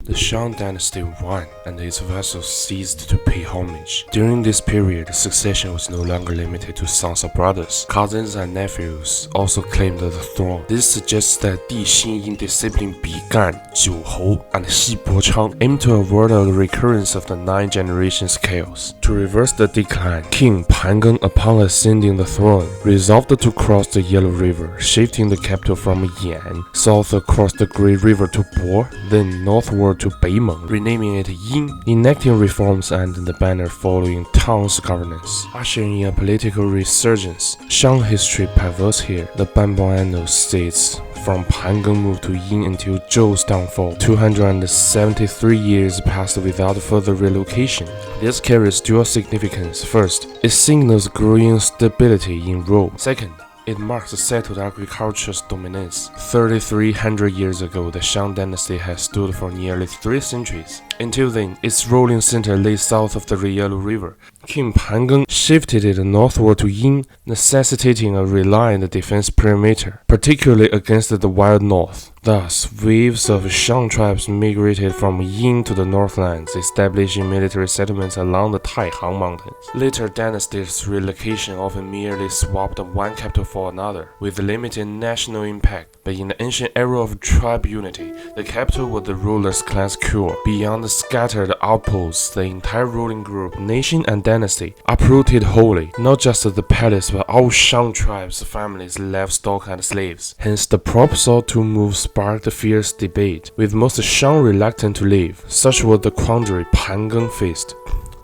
The Shang dynasty won, and its vassals ceased to pay homage. During this period, succession was no longer limited to sons or brothers. Cousins and nephews also claimed the throne. This suggests that Di Xinyin discipline began, Jiu Hou and Xi Bo Chang aimed to avoid a recurrence of the 9 generations chaos. To reverse the decline, King Pangeng, upon ascending the throne, resolved to cross the Yellow River, shifting the capital from Yan south across the Great River to Bo, then northward to Beimeng, renaming it Yin, enacting reforms under the banner following Tang's governance, ushering in a political resurgence. Shang history pivots here. The Banbao Annals states from Pangeng moved to Yin until Zhou's downfall. 273 years passed without further relocation. This carries dual significance. First, it signals growing stability in rule. Second, it marks settled agriculture's dominance. 3,300 years ago, the Shang dynasty had stood for nearly 3 centuries. Until then, its ruling center lay south of the Yellow River. King Pangeng shifted it northward to Yin, necessitating a reliant defense perimeter, particularly against the wild north. Thus, waves of Shang tribes migrated from Yin to the northlands, establishing military settlements along the Taihang Mountains. Later dynasties' relocation often merely swapped one capital for another, with limited national impact. But in the ancient era of tribe unity, the capital was the ruler's clan's core. Beyond the scattered outposts, the entire ruling group, nation, and dynasty uprooted wholly. Not just the palace, but all Shang tribes, families, livestock, and slaves. Hence, the proposal to move sparked fierce debate, with most Shang reluctant to leave. Such was the quandary Pangeng faced.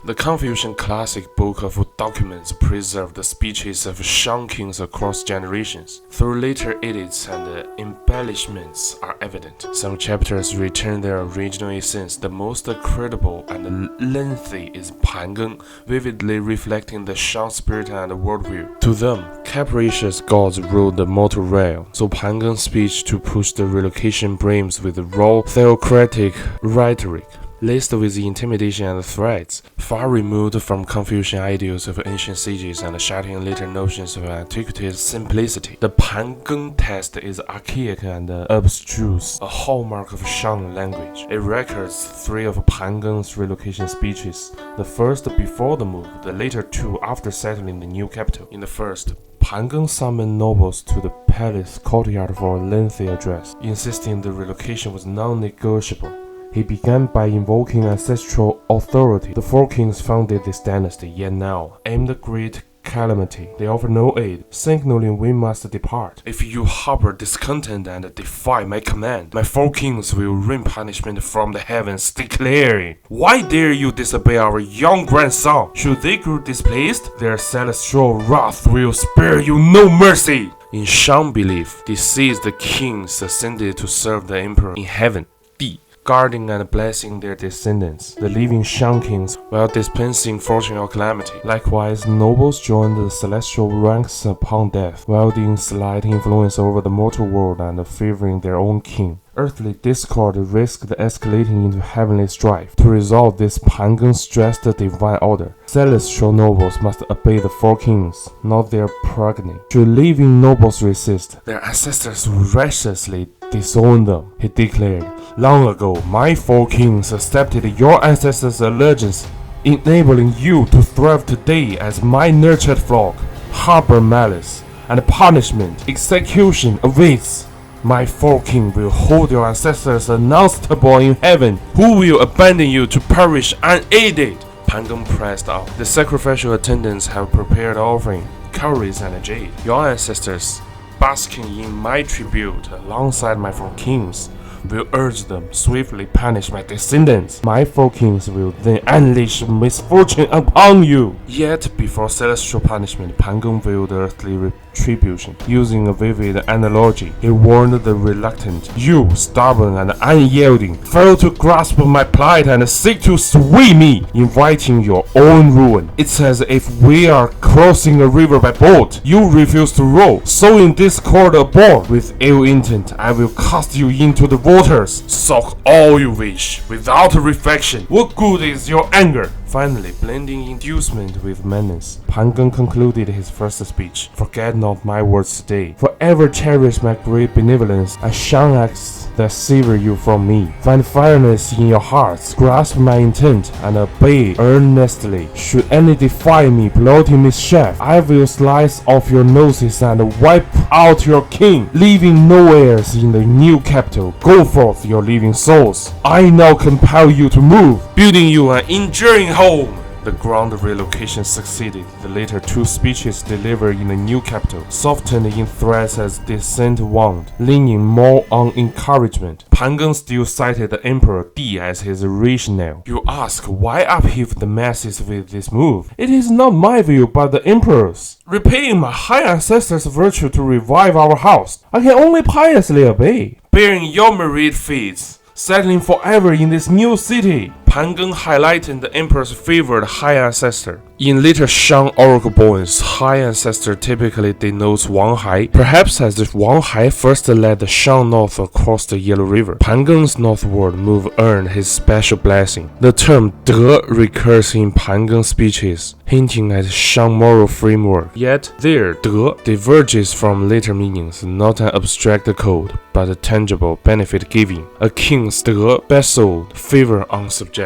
The Confucian classic book of documents preserved the speeches of Shang kings across generations. Though later edits and embellishments are evident, some chapters retain their original essence. The most credible and lengthy is Pangeng, vividly reflecting the Shang spirit and worldview. To them, capricious gods ruled the mortal realm, so Pangeng's speech to push the relocation brims with raw theocratic rhetoric, laced with intimidation and threats, far removed from Confucian ideals of ancient sages and shattering later notions of antiquity's simplicity. The Pangeng text is archaic and abstruse, a hallmark of Shang language. It records 3 of Pangeng's relocation speeches, the first before the move, the later 2 after settling the new capital. In the first, Pangeng summoned nobles to the palace courtyard for a lengthy address, insisting the relocation was non-negotiable. He began by invoking ancestral authority. The 4 kings founded this dynasty, yet now, amid the great calamity, they offer no aid, signaling we must depart. If you harbor discontent and defy my command, my 4 kings will rain punishment from the heavens, declaring, "Why dare you disobey our young grandson? Should they grow displeased, their celestial wrath will spare you no mercy." In Shang belief, deceased kings ascended to serve the emperor in heaven, Di, guarding and blessing their descendants, the living Shang kings, while dispensing fortune or calamity. Likewise, nobles joined the celestial ranks upon death, wielding slight influence over the mortal world and favoring their own king. Earthly discord risked escalating into heavenly strife. To resolve this, Pangeng stressed the divine order. Celestial nobles must obey the 4 kings, not their progeny. Should living nobles resist, their ancestors righteously disown them, he declared. Long ago, my 4 kings accepted your ancestors' allegiance, enabling you to thrive today as my nurtured flock. Harbor malice, and punishment, execution awaits. My 4 kings will hold your ancestors accountable in heaven, who will abandon you to perish unaided. Pangeng pressed on. The sacrificial attendants have prepared offering, cowries and jade. Your ancestors, basking in my tribute alongside my 4 kings, will urge them swiftly punish my descendants. My 4 kings will then unleash misfortune upon you. Yet before celestial punishment, Pangeng veiled earthly retribution. Using a vivid analogy, he warned the reluctant, "You, stubborn and unyielding, fail to grasp my plight and seek to sway me, inviting your own ruin. It's as if we are crossing a river by boat. You refuse to row, sowing discord aboard. With ill intent, I will cast you into the waters. Soak all you wish, without reflection. What good is your anger?" Finally, blending inducement with menace, Pangeng concluded his first speech. "Forget not my words today, for ever cherish my great benevolence and shun acts that sever you from me. Find fairness in your hearts, grasp my intent, and obey earnestly. Should any defy me, plotting mischief, I will slice off your noses and wipe out your king, leaving no heirs in the new capital. Go forth, your living souls. I now compel you to move, building you an enduring home. The ground relocation succeeded. The later two speeches delivered in the new capital softened in threats as dissent waned, leaning more on encouragement. Pangeng still cited the Emperor Di as his rationale. You ask, why upheave the masses with this move? It is not my view but the Emperor's. Repaying my high ancestors' virtue to revive our house, I can only piously obey. Bearing your myriad feats, settling forever in this new city. Pangeng highlighted the emperor's favored high ancestor. In later Shang oracle poems, high ancestor typically denotes Wang Hai, perhaps as if Wang Hai first led the Shang north across the Yellow River. Pangeng's northward move earned his special blessing. The term De recurs in Pangeng's speeches, hinting at Shang moral framework. Yet there, De diverges from later meanings, not an abstract code, but a tangible benefit giving. A king's De bestowed favor on subjects.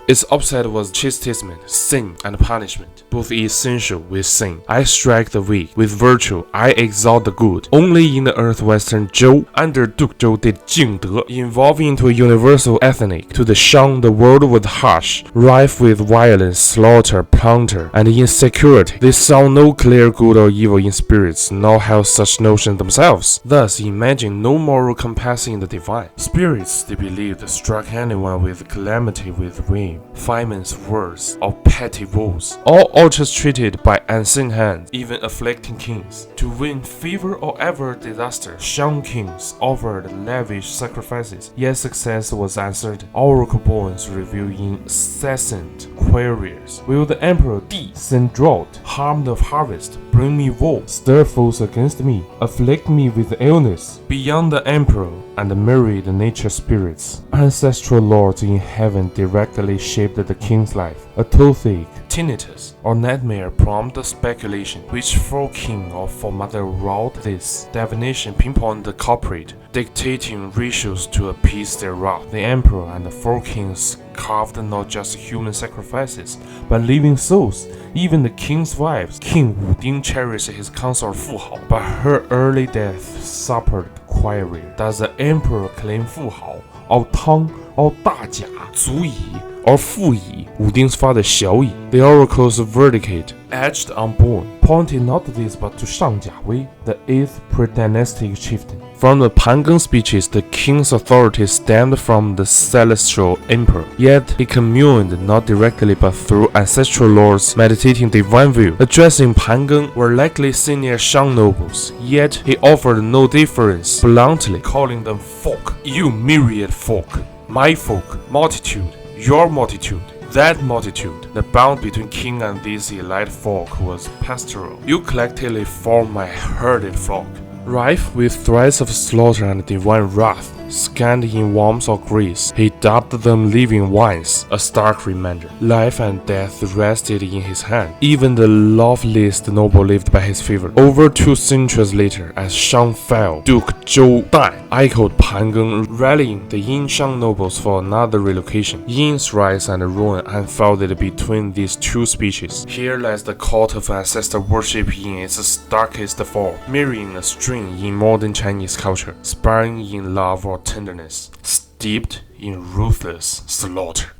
Its opposite was chastisement, sin, and punishment, both essential with sin. I strike the weak, with virtue I exalt the good. Only in the earthwestern Zhou, under Duke Zhou did Jingde evolve into a universal ethnic. To the Shang, the world was harsh, rife with violence, slaughter, plunder, and insecurity. They saw no clear good or evil in spirits, nor held such notions themselves. Thus, imagine no moral compass in the divine. Spirits, they believed, struck anyone with calamity with whim, fireman's words, or petty woes, all orchestrated by unseen hands, even afflicting kings. To win favor or ever disaster, Shang kings offered lavish sacrifices, yet success was uncertain. Oracle poems reveal incessant queries. Will the emperor Di send drought, harm the harvest, bring me woe, stir foes against me, afflict me with illness? Beyond the emperor and the myriad nature spirits, ancestral lords in heaven directly shaped the king's life. A toothache, tinnitus, or nightmare prompt speculation. Which for king or for mother wrought this? Divination pinpoint the culprit, dictating rituals to appease their wrath. The emperor and the four kings carved not just human sacrifices, but living souls. Even the king's wives, King Wuding, cherished his consort Fu Hao, but her early death suffered query. Does the emperor claim Fu Hao, or Tang, or Da Jia, Zu Yi, or Fu Yi, Wuding's father Xiao Yi? The oracle's verdict, etched on bone, pointed not to this but to Shang Jiawei, the 8th pre-dynastic chieftain. From the Pangeng speeches, the king's authority stemmed from the celestial emperor. Yet he communed not directly but through ancestral lords meditating divine view. Addressing Pangeng were likely senior Shang nobles, yet he offered no difference, bluntly calling them folk. You myriad folk, my folk, multitude, your multitude, that multitude. The bond between king and these elite folk was pastoral. You collectively form my herded flock. Rife with threats of slaughter and divine wrath, scant in warmth or grace, he dubbed them living ones, a stark reminder. Life and death rested in his hand. Even the loveliest noble lived by his favor. Over 2 centuries later, as Shang fell, Duke Zhou Dan echoed Pangeng, rallying the Yin Shang nobles for another relocation. Yin's rise and ruin unfolded between these two speeches. Here lies the cult of ancestor worship in its starkest form, mirroring a strain in modern Chinese culture, sparring in love or tenderness, steeped in ruthless slaughter.